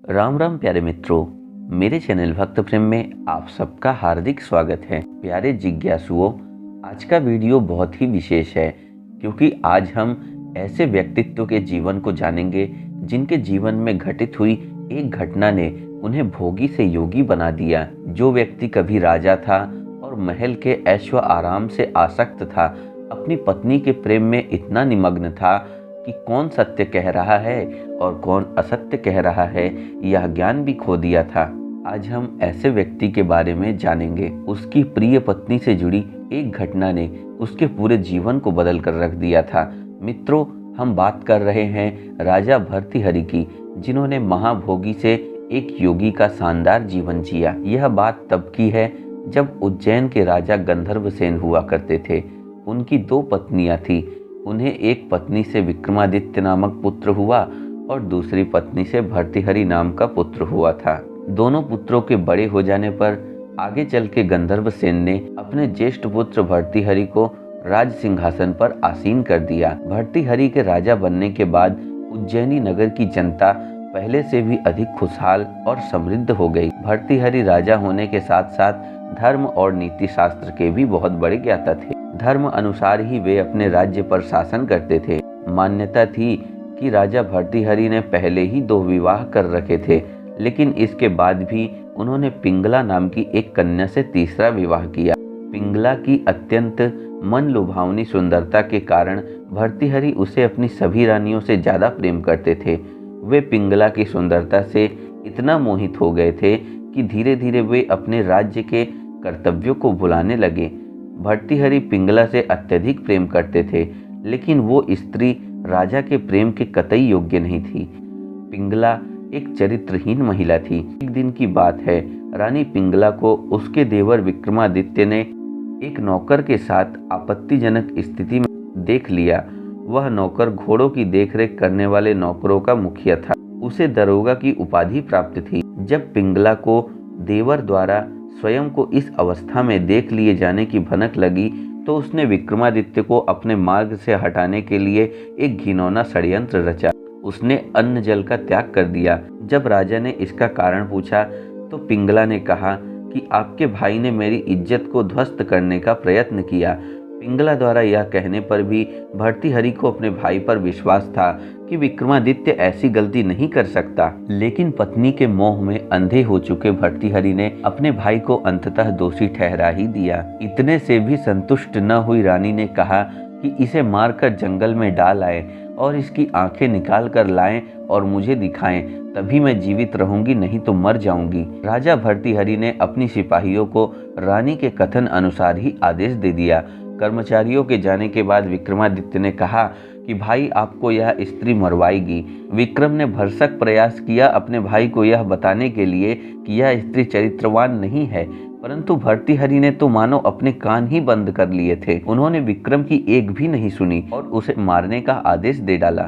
राम राम प्यारे मित्रों, मेरे चैनल भक्त प्रेम में आप सबका हार्दिक स्वागत है। प्यारे जिज्ञासुओं, आज का वीडियो बहुत ही विशेष है क्योंकि आज हम ऐसे व्यक्तित्व के जीवन को जानेंगे जिनके जीवन में घटित हुई एक घटना ने उन्हें भोगी से योगी बना दिया। जो व्यक्ति कभी राजा था और महल के ऐश्व आराम से आसक्त था, अपनी पत्नी के प्रेम में इतना निमग्न था कि कौन सत्य कह रहा है और कौन असत्य कह रहा है, यह ज्ञान भी खो दिया था। आज हम ऐसे व्यक्ति के बारे में जानेंगे। उसकी प्रिय पत्नी से जुड़ी एक घटना ने उसके पूरे जीवन को बदल कर रख दिया था। मित्रों, हम बात कर रहे हैं राजा भर्तृहरि की, जिन्होंने महाभोगी से एक योगी का शानदार जीवन जिया। यह बात तब की है जब उज्जैन के राजा गंधर्वसेन हुआ करते थे। उनकी दो पत्नियां थी। उन्हें एक पत्नी से विक्रमादित्य नामक पुत्र हुआ और दूसरी पत्नी से भर्तृहरि नाम का पुत्र हुआ था। दोनों पुत्रों के बड़े हो जाने पर आगे चल के गंधर्वसेन ने अपने ज्येष्ठ पुत्र भर्तृहरि को राज सिंहासन पर आसीन कर दिया। भर्तृहरि के राजा बनने के बाद उज्जैनी नगर की जनता पहले से भी अधिक खुशहाल और समृद्ध हो गई। भर्तृहरि राजा होने के साथ साथ धर्म और नीति शास्त्र के भी बहुत बड़े ज्ञाता थे। धर्म अनुसार ही वे अपने राज्य पर शासन करते थे। मान्यता थी कि राजा भर्तृहरि ने पहले ही 2 विवाह कर रखे थे, लेकिन इसके बाद भी उन्होंने पिंगला नाम की एक कन्या से तीसरा विवाह किया। पिंगला की अत्यंत मन लुभावनी सुंदरता के कारण भर्तृहरि उसे अपनी सभी रानियों से ज्यादा प्रेम करते थे। वे पिंगला की सुंदरता से इतना मोहित हो गए थे कि धीरे धीरे वे अपने राज्य के कर्तव्यों को भुलाने लगे। भर्तृहरि पिंगला से अत्यधिक प्रेम करते थे, लेकिन वो स्त्री राजा के प्रेम के कतई योग्य नहीं थी। पिंगला एक चरित्रहीन महिला थी। एक दिन की बात है, रानी पिंगला को उसके देवर विक्रमादित्य ने एक नौकर के साथ आपत्तिजनक स्थिति में देख लिया। वह नौकर घोड़ों की देखरेख करने वाले नौकरों का मुखिया था। उसे दरोगा की उपाधि प्राप्त थी। जब पिंगला को देवर द्वारा स्वयं को इस अवस्था में देख लिए जाने की भनक लगी तो उसने विक्रमादित्य को अपने मार्ग से हटाने के लिए एक घिनौना षड्यंत्र रचा। उसने अन्न जल का त्याग कर दिया। जब राजा ने इसका कारण पूछा तो पिंगला ने कहा कि आपके भाई ने मेरी इज्जत को ध्वस्त करने का प्रयत्न किया। पिंगला द्वारा यह कहने पर भी भर्तृहरि को अपने भाई पर विश्वास था कि विक्रमादित्य ऐसी गलती नहीं कर सकता, लेकिन पत्नी के मोह में अंधे हो चुके भर्तृहरि ने अपने भाई को अंततः दोषी ठहरा ही दिया। इतने से भी संतुष्ट न हुई रानी ने कहा कि इसे मारकर जंगल में डाल आए और इसकी आंखें निकाल कर लाएं और मुझे दिखाएं, तभी मैं जीवित रहूंगी, नहीं तो मर जाऊंगी। राजा भर्तृहरि ने अपनी सिपाहियों को रानी के कथन अनुसार ही आदेश दे दिया। कर्मचारियों के जाने के बाद विक्रमादित्य ने कहा कि भाई आपको यह स्त्री मरवाएगी। विक्रम ने भरसक प्रयास किया अपने भाई को यह बताने के लिए कि यह स्त्री चरित्रवान नहीं है, परंतु भर्तृहरि ने तो मानो अपने कान ही बंद कर लिए थे। उन्होंने विक्रम की एक भी नहीं सुनी और उसे मारने का आदेश दे डाला।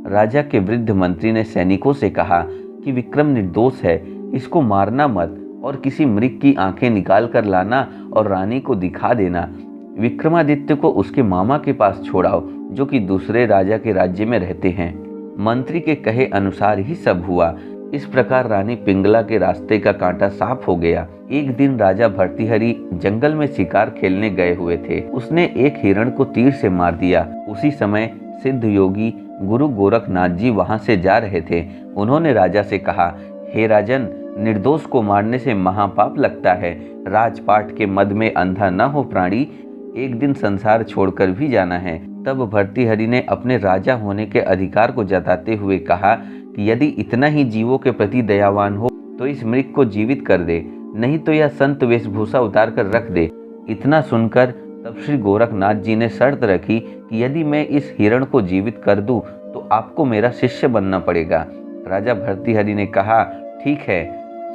राजा के वृद्ध मंत्री ने सैनिकों से कहा कि विक्रम निर्दोष है, इसको मारना मत और किसी मृग की आंखें निकाल कर लाना और रानी को दिखा देना। विक्रमादित्य को उसके मामा के पास छोड़ाओ, जो कि दूसरे राजा के राज्य में रहते हैं। मंत्री के कहे अनुसार ही सब हुआ। इस प्रकार रानी पिंगला के रास्ते का कांटा साफ हो गया। एक दिन राजा भर्तृहरि जंगल में शिकार खेलने गए हुए थे। उसने एक हिरण को तीर से मार दिया। उसी समय सिद्ध योगी गुरु गोरखनाथ जी वहां से जा रहे थे। उन्होंने राजा से कहा, हे राजन, निर्दोष को मारने से महापाप लगता है। राजपाट के मद में अंधा न हो प्राणी, एक दिन संसार छोड़कर भी जाना है। तब भर्तृहरि ने अपने राजा होने के अधिकार को जताते हुए कहा कि यदि इतना ही जीवों के प्रति दयावान हो तो इस मृग को जीवित कर दे, नहीं तो यह संत वेशभूषा उतार कर रख दे। इतना सुनकर तब श्री गोरखनाथ जी ने शर्त रखी कि यदि मैं इस हिरण को जीवित कर दूं तो आपको मेरा शिष्य बनना पड़ेगा। राजा भर्तृहरि ने कहा, ठीक है।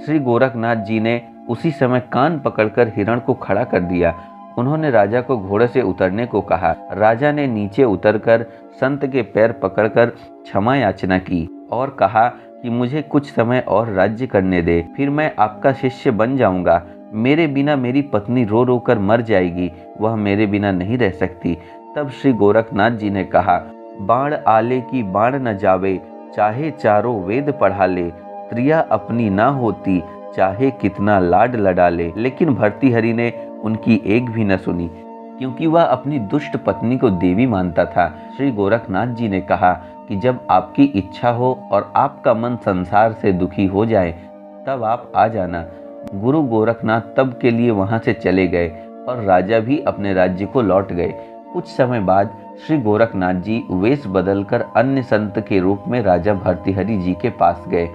श्री गोरखनाथ जी ने उसी समय कान पकड़कर हिरण को खड़ा कर दिया। उन्होंने राजा को घोड़े से उतरने को कहा। राजा ने नीचे उतरकर संत के पैर पकड़कर क्षमा याचना की और कहा कि मुझे कुछ समय और राज्य करने दे, फिर मैं आपका शिष्य बन जाऊंगा। मेरे बिना मेरी पत्नी रो रो कर मर जाएगी, वह मेरे बिना नहीं रह सकती। तब श्री गोरखनाथ जी ने कहा, बाण आले की बाण न जावे, चाहे चारों वेद पढ़ा ले, स्त्रियां अपनी ना होती, चाहे कितना लाड लड़ा ले। लेकिन भर्तृहरि ने उनकी एक भी न सुनी, क्योंकि वह अपनी दुष्ट पत्नी को देवी मानता था। श्री गोरखनाथ जी ने कहा कि जब आपकी इच्छा हो और आपका मन संसार से दुखी हो जाए तब आप आ जाना। गुरु गोरखनाथ तब के लिए वहां से चले गए और राजा भी अपने राज्य को लौट गए। कुछ समय बाद श्री गोरखनाथ जी वेश बदलकर अन्य संत के रूप में राजा भर्तृहरि जी के पास गए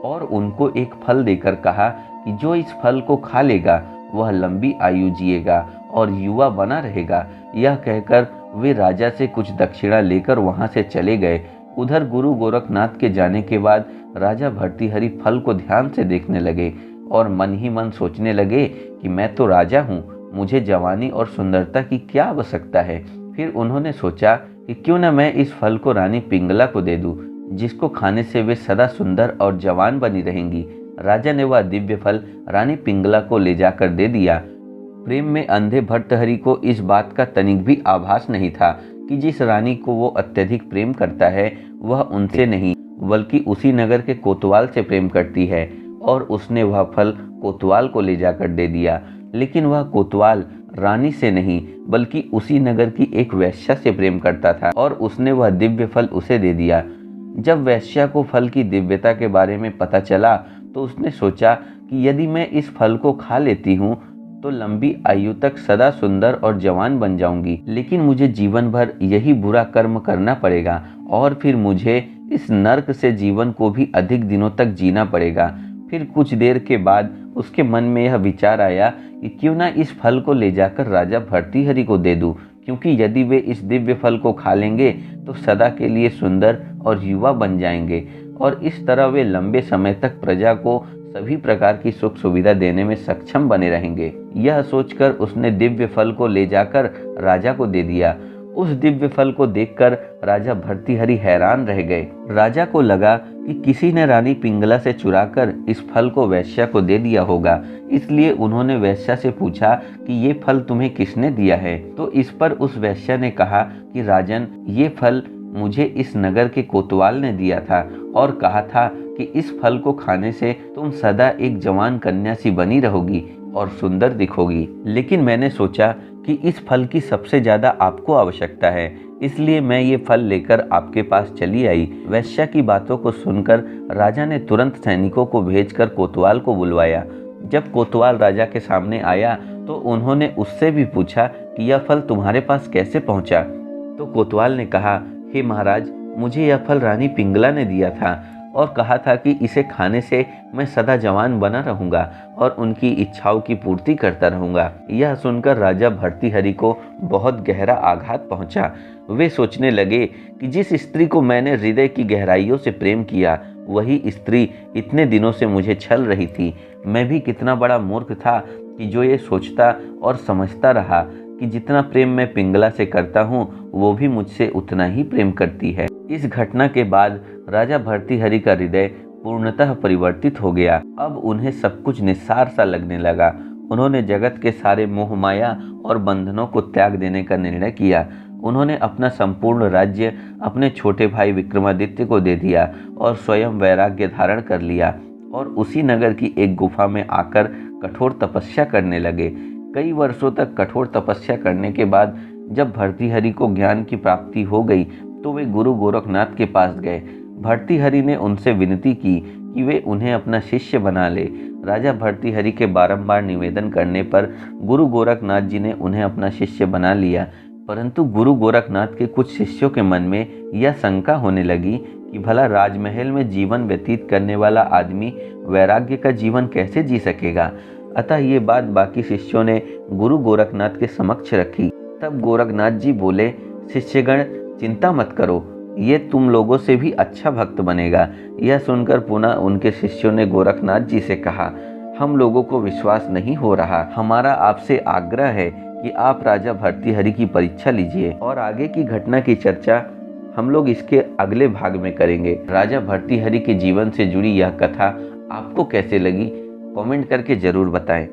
और उनको एक फल देकर कहा कि जो इस फल को खा लेगा वह लंबी आयु जिएगा और युवा बना रहेगा। यह कहकर वे राजा से कुछ दक्षिणा लेकर वहां से चले गए। उधर गुरु गोरखनाथ के जाने के बाद राजा भर्तृहरि फल को ध्यान से देखने लगे और मन ही मन सोचने लगे कि मैं तो राजा हूँ, मुझे जवानी और सुंदरता की क्या आवश्यकता है। फिर उन्होंने सोचा कि क्यों न मैं इस फल को रानी पिंगला को दे दूं, जिसको खाने से वे सदा सुंदर और जवान बनी रहेंगी। राजा ने वह दिव्य फल रानी पिंगला को ले जाकर दे दिया। प्रेम में अंधे भर्तृहरि को इस बात का तनिक भी आभास नहीं था कि जिस रानी को वो अत्यधिक प्रेम करता है वह उनसे नहीं बल्कि उसी नगर के कोतवाल से प्रेम करती है, और उसने वह फल कोतवाल को ले जाकर दे दिया। लेकिन वह कोतवाल रानी से नहीं बल्कि उसी नगर की एक वैश्या से प्रेम करता था और उसने वह दिव्य फल उसे दे दिया। जब वैश्या को फल की दिव्यता के बारे में पता चला तो उसने सोचा कि यदि मैं इस फल को खा लेती हूँ तो लंबी आयु तक सदा सुंदर और जवान बन जाऊंगी, लेकिन मुझे जीवन भर यही बुरा कर्म करना पड़ेगा और फिर मुझे इस नर्क से जीवन को भी अधिक दिनों तक जीना पड़ेगा। फिर कुछ देर के बाद उसके मन में यह विचार आया कि क्यों ना इस फल को ले जाकर राजा भर्तृहरि को दे दूं, क्योंकि यदि वे इस दिव्य फल को खा लेंगे तो सदा के लिए सुंदर और युवा बन जाएंगे और इस तरह वे लंबे समय तक प्रजा को सभी प्रकार की सुख सुविधा देने में सक्षम बने रहेंगे। यह सोचकर उसने दिव्य फल को ले जाकर राजा को दे दिया। उस दिव्य फल को देखकर राजा भर्तृहरि हैरान रह गए। राजा को लगा कि किसी ने रानी पिंगला से चुराकर इस फल को वैश्या को दे दिया होगा, इसलिए उन्होंने वैश्या से पूछा कि ये फल तुम्हें किसने दिया है। तो इस पर उस वैश्या ने कहा कि राजन, ये फल मुझे इस नगर के कोतवाल ने दिया था और कहा था कि इस फल को खाने से तुम सदा एक जवान कन्या सी बनी रहोगी और सुंदर दिखोगी। लेकिन मैंने सोचा कि इस फल की सबसे ज्यादा आपको आवश्यकता है, इसलिए मैं ये फल लेकर आपके पास चली आई। वैश्या की बातों को सुनकर राजा ने तुरंत सैनिकों को भेजकर कोतवाल को बुलवाया। जब कोतवाल राजा के सामने आया तो उन्होंने उससे भी पूछा कि यह फल तुम्हारे पास कैसे पहुंचा। तो कोतवाल ने कहा, हे महाराज, मुझे यह फल रानी पिंगला ने दिया था और कहा था कि इसे खाने से मैं सदा जवान बना रहूंगा और उनकी इच्छाओं की पूर्ति करता रहूंगा। यह सुनकर राजा भर्तृहरि को बहुत गहरा आघात पहुंचा। वे सोचने लगे कि जिस स्त्री को मैंने हृदय की गहराइयों से प्रेम किया वही स्त्री इतने दिनों से मुझे छल रही थी। मैं भी कितना बड़ा मूर्ख था कि जो ये सोचता और समझता रहा कि जितना प्रेम मैं पिंगला से करता हूँ वो भी मुझसे उतना ही प्रेम करती है। इस घटना के बाद राजा भर्तृहरि का हृदय पूर्णतः परिवर्तित हो गया। अब उन्हें सब कुछ निस्सार सा लगने लगा। उन्होंने जगत के सारे मोह माया और बंधनों को त्याग देने का निर्णय किया। उन्होंने अपना संपूर्ण राज्य अपने छोटे भाई विक्रमादित्य को दे दिया और स्वयं वैराग्य धारण कर लिया और उसी नगर की एक गुफा में आकर कठोर तपस्या करने लगे। कई वर्षों तक कठोर तपस्या करने के बाद जब भर्तृहरि को ज्ञान की प्राप्ति हो गई तो वे गुरु गोरखनाथ के पास गए। भर्तृहरि ने उनसे विनती की कि वे उन्हें अपना शिष्य बना ले। राजा भर्तृहरि के बारंबार निवेदन करने पर गुरु गोरखनाथ जी ने उन्हें अपना शिष्य बना लिया। परंतु गुरु गोरखनाथ के कुछ शिष्यों के मन में यह शंका होने लगी कि भला राजमहल में जीवन व्यतीत करने वाला आदमी वैराग्य का जीवन कैसे जी सकेगा। अतः ये बात बाकी शिष्यों ने गुरु गोरखनाथ के समक्ष रखी। तब गोरखनाथ जी बोले, शिष्यगण, चिंता मत करो, ये तुम लोगों से भी अच्छा भक्त बनेगा। यह सुनकर पुनः उनके शिष्यों ने गोरखनाथ जी से कहा, हम लोगों को विश्वास नहीं हो रहा। हमारा आपसे आग्रह है कि आप राजा भर्तृहरि की परीक्षा लीजिए और आगे की घटना की चर्चा हम लोग इसके अगले भाग में करेंगे। राजा भर्तृहरि के जीवन से जुड़ी यह कथा आपको कैसे लगी, कमेंट करके जरूर बताएं।